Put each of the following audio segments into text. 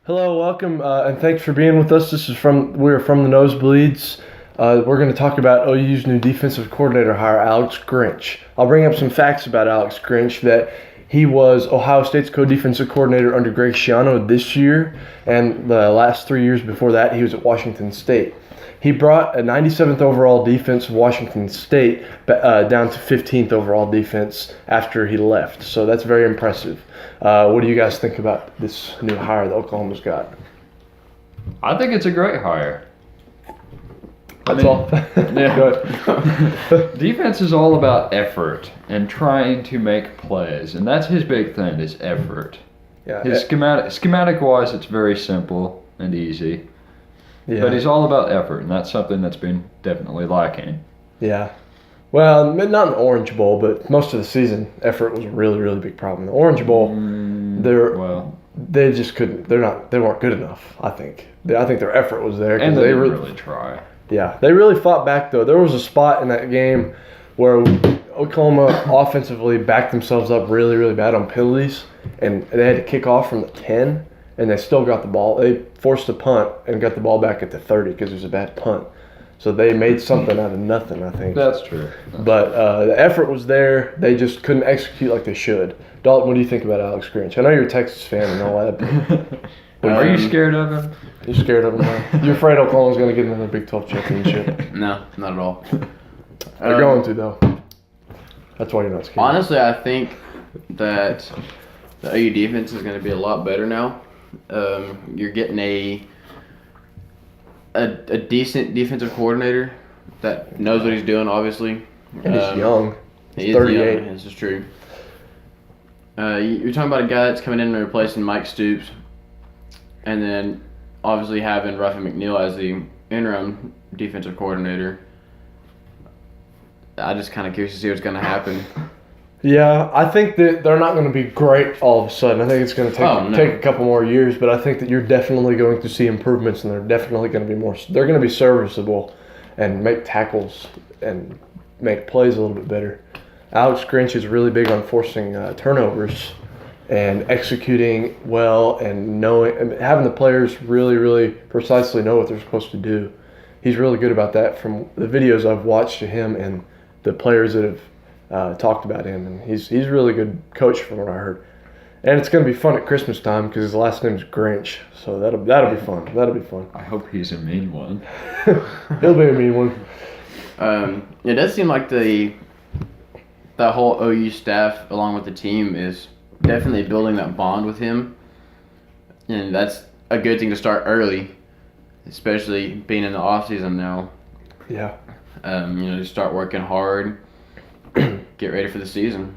Hello, welcome, and thanks for being with us. We're from the Nosebleeds. We're going to talk about OU's new defensive coordinator hire, Alex Grinch. I'll bring up some facts about Alex Grinch that he was Ohio State's co-defensive coordinator under Greg Schiano this year, and the last 3 years before that, he was at Washington State. He brought a 97th overall defense of Washington State down to 15th overall defense after he left. So that's very impressive. What do you guys think about this new hire that Oklahoma's got? I think it's a great hire. That's all. Yeah. Go ahead. Defense is all about effort and trying to make plays, and that's his big thing is effort. Yeah. His schematic wise, it's very simple and easy, Yeah. but he's all about effort, and that's something that's been definitely lacking. Yeah. Well, not in the Orange Bowl, but most of the season, effort was a really, really big problem. The Orange Bowl, they just couldn't. They weren't good enough. I think their effort was there, and they didn't really try. Yeah, they really fought back though. There was a spot in that game where Oklahoma offensively backed themselves up really, really bad on penalties, and they had to kick off from the 10, and they still got the ball. They forced a punt and got the ball back at the 30 because it was a bad punt. So they made something out of nothing, I think. That's true. But the effort was there. They just couldn't execute like they should. Dalton, what do you think about Alex Grinch? I know you're a Texas fan and all that. But Are you scared of him? You scared of him? Huh? You're afraid Oklahoma's going to get another Big 12 championship? No, not at all. They're going to, though. That's why you're not scared. Honestly, I think that the OU defense is going to be a lot better now. You're getting a decent defensive coordinator that knows what he's doing, obviously. And he's young. He's 38. young, this is true. You're talking about a guy that's coming in and replacing Mike Stoops, and then obviously having Ruffin McNeil as the interim defensive coordinator. I just kind of curious to see what's going to happen. Yeah, I think that they're not going to be great all of a sudden. I think it's going to take a couple more years, but I think that you're definitely going to see improvements, and they're definitely going to be more. They're going to be serviceable, and make tackles and make plays a little bit better. Alex Grinch is really big on forcing turnovers and executing well and having the players really, really precisely know what they're supposed to do. He's really good about that from the videos I've watched of him and the players that have talked about him. And he's a really good coach from what I heard. And it's going to be fun at Christmas time because his last name's Grinch. So that'll be fun. That'll be fun. I hope he's a mean one. He'll be a mean one. It does seem like the whole OU staff, along with the team, is definitely building that bond with him, and that's a good thing to start early, especially being in the off season now. Yeah. To start working hard, get ready for the season.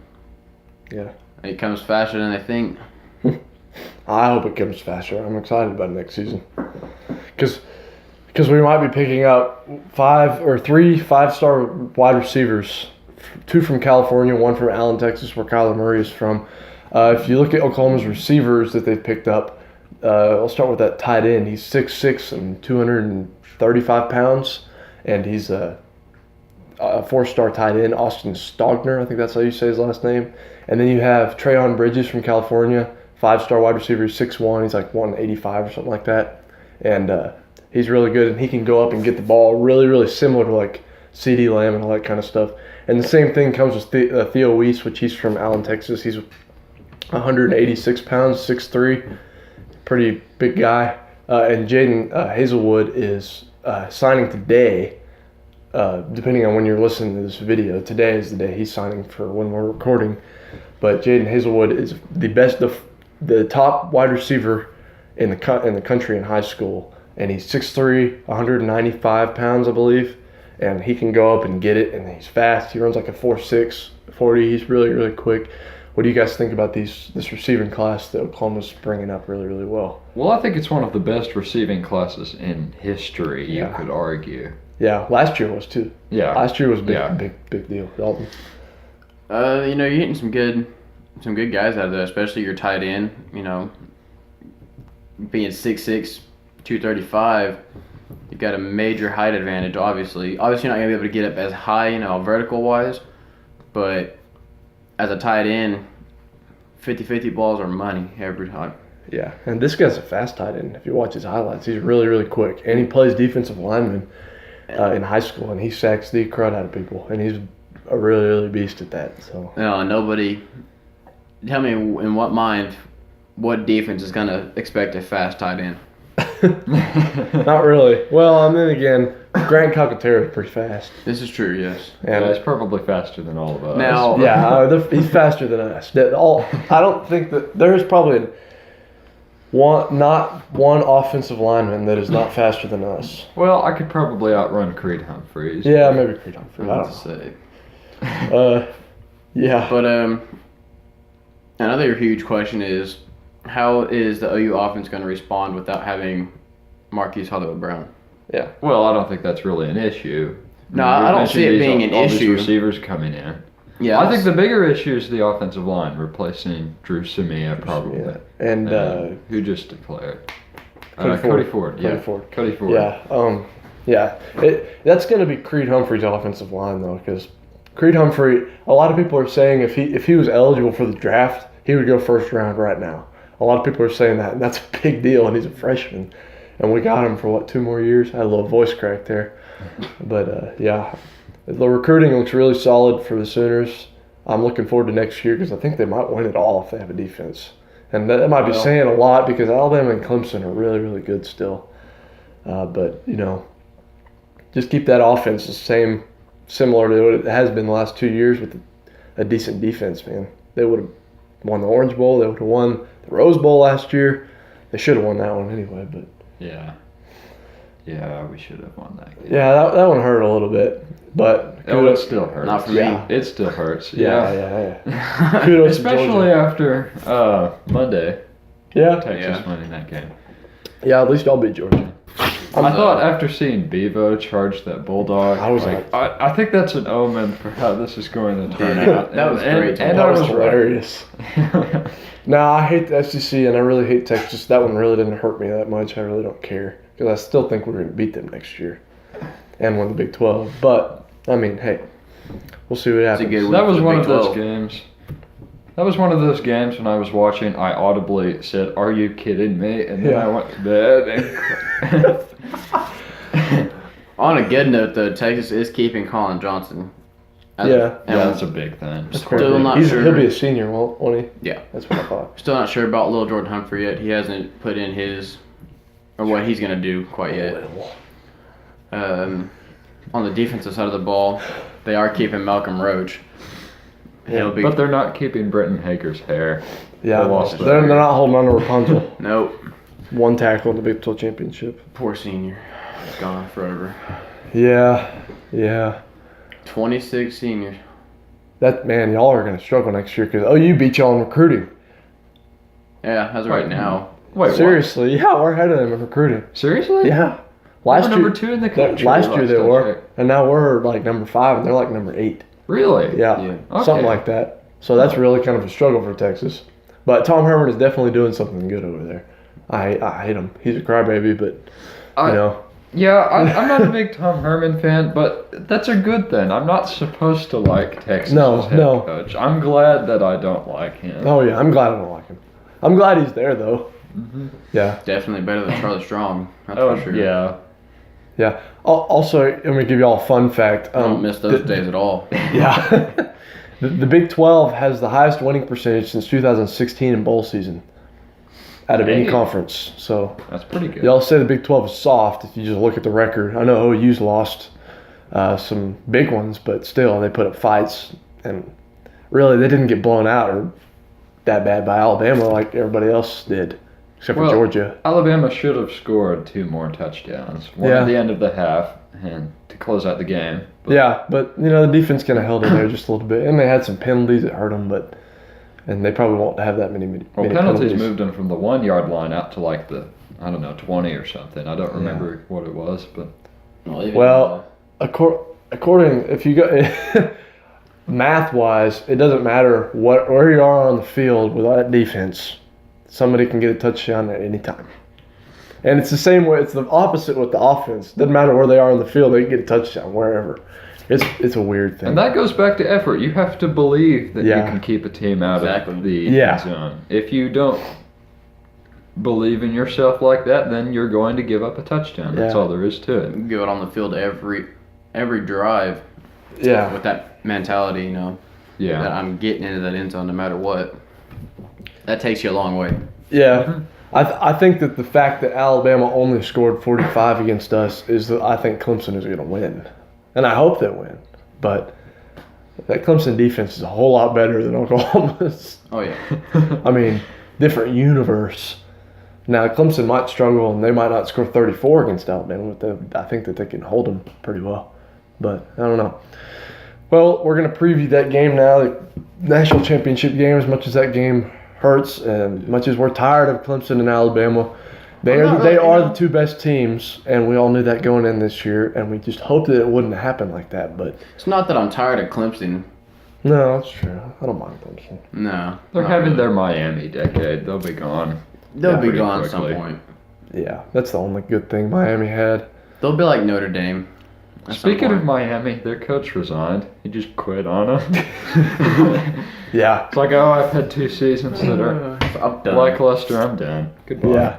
Yeah. It comes faster than I think. I hope it comes faster. I'm excited about next season. Because we might be picking up 3 5-star wide receivers, 2 from California, 1 from Allen, Texas, where Kyler Murray is from. If you look at Oklahoma's receivers that they've picked up, I'll start with that tight end. He's 6'6" and 235 pounds, and he's a 4-star tight end, Austin Stogner. I think that's how you say his last name. And then you have Trayon Bridges from California, 5-star wide receiver, 6'1". He's like 185 or something like that. And he's really good, and he can go up and get the ball really, really similar to like CeeDee Lamb and all that kind of stuff. And the same thing comes with Theo Weiss, which he's from Allen, Texas. He's 186 pounds, 6'3", pretty big guy. And Jaden Hazelwood is signing today, depending on when you're listening to this video. Today is the day he's signing for when we're recording. But Jaden Hazelwood is the top wide receiver in the country in high school. And he's 6'3", 195 pounds, I believe. And he can go up and get it, and he's fast. He runs like a 4.6 40. He's really, really quick. What do you guys think about this receiving class that Oklahoma's bringing up really, really well? Well, I think it's one of the best receiving classes in history, you could argue. Yeah, last year was too. Yeah. Last year was big deal. Dalton. You're getting some good guys out of there, especially your tight end. Being 6'6", 235, you've got a major height advantage, obviously. Obviously, you're not going to be able to get up as high, vertical-wise, but as a tight end, 50-50 balls are money every time. Yeah, and this guy's a fast tight end. If you watch his highlights, he's really, really quick. And he plays defensive lineman in high school, and he sacks the crud out of people. And he's a really, really beast at that. So No, nobody. Tell me in what defense is going to expect a fast tight end? not really. Well, and then again, Grant Calcaterra is pretty fast. This is true, yes. And Yeah, he's probably faster than all of us. Now- he's faster than us. I don't think that there's probably not one offensive lineman that is not faster than us. Well, I could probably outrun Creed Humphreys. Yeah, maybe Creed Humphrey. I I don't was to say. know. Yeah. But another huge question is, how is the OU offense going to respond without having Marquise Hollywood-Brown? Yeah. Well, I don't think that's really an issue. No, mean, I we've don't see it mentioned being an all these issue. receivers coming in. Yeah, I think the bigger issue is the offensive line, replacing Drew Samia probably. Yeah. And Who just declared? Cody Ford. Cody Ford. Cody Yeah. Ford. Cody Ford. yeah. That's going to be Creed Humphrey's offensive line though, because Creed Humphrey. A lot of people are saying if he was eligible for the draft, he would go first round right now. A lot of people are saying that, and that's a big deal. And he's a freshman, and we got him for 2 more years. I had a little voice crack there, but yeah, the recruiting looks really solid for the Sooners. I'm looking forward to next year because I think they might win it all if they have a defense. And that might be Well- saying a lot because Alabama and Clemson are really, really good still. But, just keep that offense the same, similar to what it has been the last 2 years with a decent defense, man. They would have won the Orange Bowl. They would have won the Rose Bowl last year. They should have won that one anyway. But Yeah. Yeah, we should have won that game. yeah, that one hurt a little bit. But Oh, it still hurts. Not for Yeah. It still hurts. yeah. Kudos to Especially Georgia. after Monday, Yeah, Texas Yeah. winning that game. yeah. At least y'all beat Georgia. I thought after seeing Bevo charge that bulldog, I was I think that's an omen for how this is going to turn out. That was great. And that I was was hilarious. right. No, I hate the SEC and I really hate Texas. That one really didn't hurt me that much. I really don't care because I still think we're going to beat them next year and win the Big 12. But I mean, hey, we'll see what It's a happens. good win. That was for the one Big of those 12. games. That was one of those games when I was watching, I audibly said, "Are you kidding me?" And then Yeah. I went to bed. On a good note, though, Texas is keeping Colin Johnson. Yeah. Yeah, And that's a big thing. Still not sure. He'll be a senior, won't he? Yeah. That's what I thought. Still not sure about Lil Jordan Humphrey yet. He hasn't put in his, or what he's going to do quite yet. On the defensive side of the ball, they are keeping Malcolm Roach. He'll be. But they're not keeping Brenton Hager's hair. Yeah, They lost they're it. not holding on to Rapunzel. Nope. One tackle in the Big 12 championship. Poor senior. He's gone forever. Yeah. 26 seniors. That man, y'all are going to struggle next year because OU beat y'all in recruiting. Yeah, as of right now. Wait, Seriously, yeah, we're ahead of them in recruiting. What? Seriously? Yeah. We're Last number year, 2 in the country. last year they Last I were, checked. and now we're like number 5, and they're like number 8. Really? Yeah, Yeah. Okay. something like that. So that's really kind of a struggle for Texas. But Tom Herman is definitely doing something good over there. I hate him. He's a crybaby, but Yeah, I'm not a big Tom Herman fan, but that's a good thing. I'm not supposed to like Texas No, head no. coach. I'm glad that I don't like him. Oh yeah, I'm glad I don't like him. I'm glad he's there though. Mhm. Yeah, Definitely better than Charlie Strong. That's Oh, for sure. yeah. yeah. Also, let me give you all a fun fact. I don't miss those days at all. Yeah. The Big 12 has the highest winning percentage since 2016 in bowl season out of any Hey. conference. So That's pretty good. y'all say the Big 12 is soft if you just look at the record. I know OU's lost some big ones, but still they put up fights. And really, they didn't get blown out or that bad by Alabama like everybody else did, except for Well, Georgia. Alabama should have scored 2 more touchdowns. One Yeah. at the end of the half and to close out the game. But Yeah, but the defense kind of held in there just a little bit, and they had some penalties that hurt them, and they probably won't have that many Well, many penalties moved them from the 1-yard line out to like the, 20 or something. I don't remember what it was, but Well, according if you go math wise, it doesn't matter where you are on the field with that defense. Somebody can get a touchdown at any time. And it's the same way. It's the opposite with the offense. Doesn't matter where they are on the field; they can get a touchdown wherever. It's a weird thing. and that goes back to effort. You have to believe that Yeah. you can keep a team out Exactly. of the Yeah. end zone. If you don't believe in yourself like that, then you're going to give up a touchdown. That's Yeah. all there is to it. You go out on the field every drive Yeah. with that mentality, that Yeah. I'm getting into that end zone no matter what. That takes you a long way. Yeah. I think that the fact that Alabama only scored 45 against us is that I think Clemson is going to win. And I hope they win. But that Clemson defense is a whole lot better than Oklahoma's. Oh, yeah. I mean, different universe. Now, Clemson might struggle and they might not score 34 against Alabama, but I think that they can hold them pretty well. But I don't know. Well, we're going to preview that game now, the national championship game, as much as that game hurts and much as we're tired of Clemson and Alabama. They Well, not are really, the two best teams, and we all knew that going in this year, and we just hoped that it wouldn't happen like that. But It's not that I'm tired of Clemson. no, that's true. I don't mind Clemson. No. They're not having really. their Miami decade. They'll be gone. They'll be pretty gone at some quickly. point. Yeah, that's the only good thing Miami had. They'll be like Notre Dame. at some Speaking of point. Miami, their coach resigned. He just quit on them. Yeah, It's like, oh, I've had 2 seasons that are I'm done. lackluster. I'm done. Goodbye. yeah.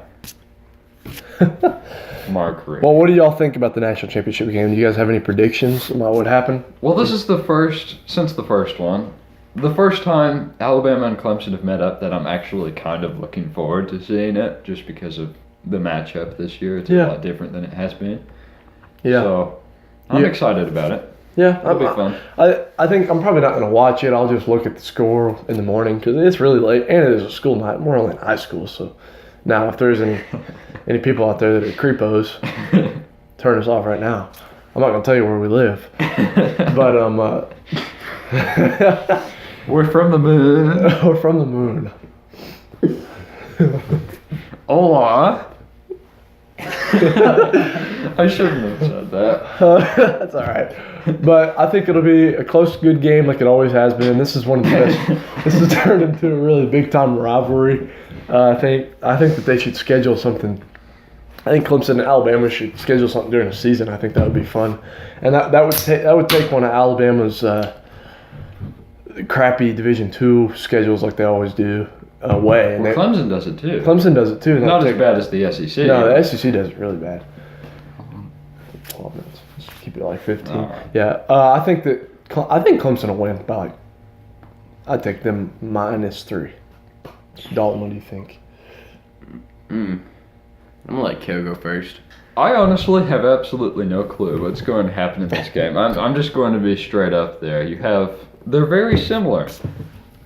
Mark Richt. Well, what do y'all think about the national championship game? Do you guys have any predictions about what happened? Well, this is the first, since the first one, the first time Alabama and Clemson have met up that I'm actually kind of looking forward to seeing it, just because of the matchup this year. It's Yeah. a lot different than it has been. Yeah, So, I'm Yeah. excited about it. yeah. It'll be fun. I think I'm probably not going to watch it. I'll just look at the score in the morning because it's really late and it is a school night. We're only in high school, so now if there's any people out there that are creepos, turn us off right now. I'm not going to tell you where we live, but We're from the moon. we're from the moon. Hola. I shouldn't have said that. That's all right. But I think it'll be a close, good game like it always has been. This is one of the best. This has turned into a really big time rivalry. I think that they should schedule something. I think Clemson and Alabama should schedule something during the season. I think that would be fun, and that would take one of Alabama's crappy Division II schedules like they always do away. And Well, Clemson does it too. Clemson does it too. and Not that'll as take- bad as the SEC. No, the SEC does it really bad. 12 minutes. Just keep it at like 15. All right. Yeah, I think Clemson will win by like. I'd take them -3. Dalton, what do you think? I'm gonna let Kale go first. I honestly have absolutely no clue what's going to happen in this game. I'm just going to be straight up there. They're very similar.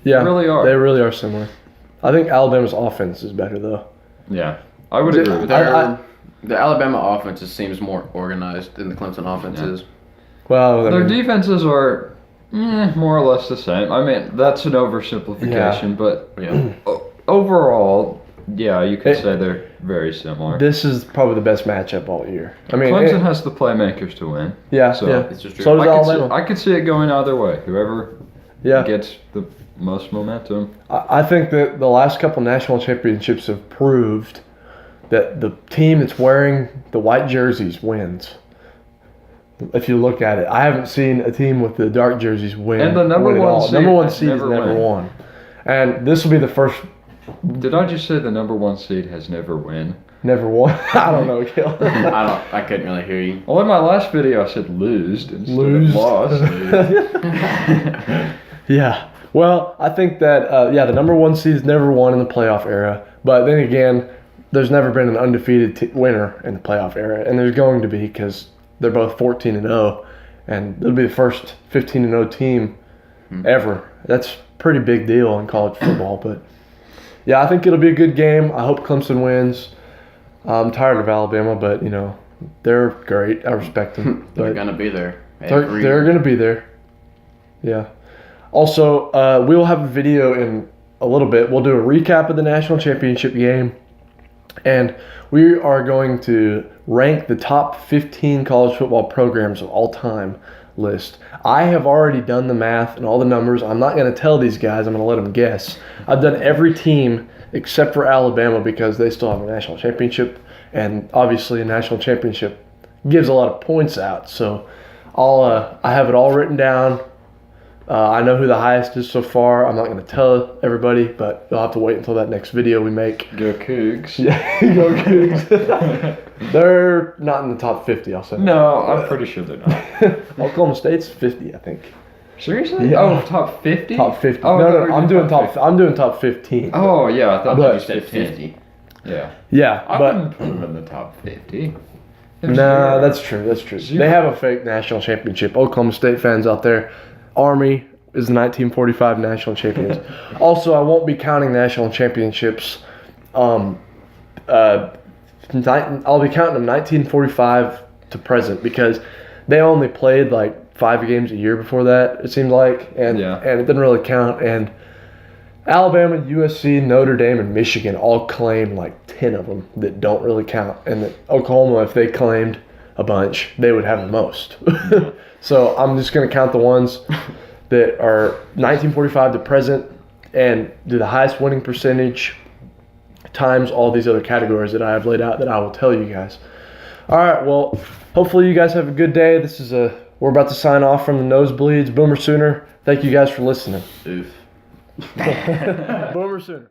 Yeah, really are. They really are similar. I think Alabama's offense is better though. Yeah, I would Is it- agree with that. The Alabama offense just seems more organized than the Clemson offense is. Well, I Their mean, defenses are more or less the same. I mean, that's an oversimplification, but Yeah. overall, yeah, you could It- say they're very similar. this is probably the best matchup all year. I mean, Clemson has the playmakers to win. yeah, so yeah. it's just true. So does Alabama. I could see it going either way. Whoever Yeah, gets the most momentum. I think that the last couple national championships have proved that the team that's wearing the white jerseys wins. If you look at it, I haven't seen a team with the dark jerseys win. And the number win at one all. seed number one has seed has never never win. won, and this will be the first Did I just say the number 1 seed has never win? never won. I don't know, Gil. I couldn't really hear you. Well, in my last video, I said losed instead Losed. of lost. Yeah. Well, I think that the number one seed has never won in the playoff era, but then again, there's never been an undefeated winner in the playoff era, and there's going to be because they're both 14-0, and it'll be the first 15-0 team ever. That's a pretty big deal in college football, but yeah, I think it'll be a good game. I hope Clemson wins. I'm tired of Alabama, but they're great. I respect them. They're But gonna be there. they're going to be there. Yeah. Also, we'll have a video in a little bit. We'll do a recap of the national championship game, and we are going to rank the top 15 college football programs of all time list. I have already done the math and all the numbers. I'm not going to tell these guys. I'm going to let them guess. I've done every team except for Alabama because they still have a national championship, and obviously a national championship gives a lot of points out. So I have it all written down. I know who the highest is so far. I'm not going to tell everybody, but you'll have to wait until that next video we make. Go Cougs. Yeah, go Cougs. They're not in the top 50, I'll say. No, I'm pretty sure they're not. Oklahoma State's 50, I think. Seriously? Yeah. Oh, top 50? Top 50. Oh, No, I'm doing top 15. Oh, yeah, I thought But- You said 50. Yeah. Yeah, I but wouldn't put them in the top 50. There's nah, zero. that's true. That's true. Zero. They have a fake national championship. Oklahoma State fans out there, Army is the 1945 national champions. Also, I won't be counting national championships. I'll be counting them 1945 to present because they only played like 5 games a year before that. It seemed like, and it didn't really count. And Alabama, USC, Notre Dame, and Michigan all claim like 10 of them that don't really count. And that Oklahoma, if they claimed a bunch, they would have the most. So I'm just going to count the ones that are 1945 to present and do the highest winning percentage times all these other categories that I have laid out that I will tell you guys. All right, well, hopefully you guys have a good day. We're about to sign off from the Nosebleeds. Boomer Sooner. Thank you guys for listening. Oof. Boomer Sooner.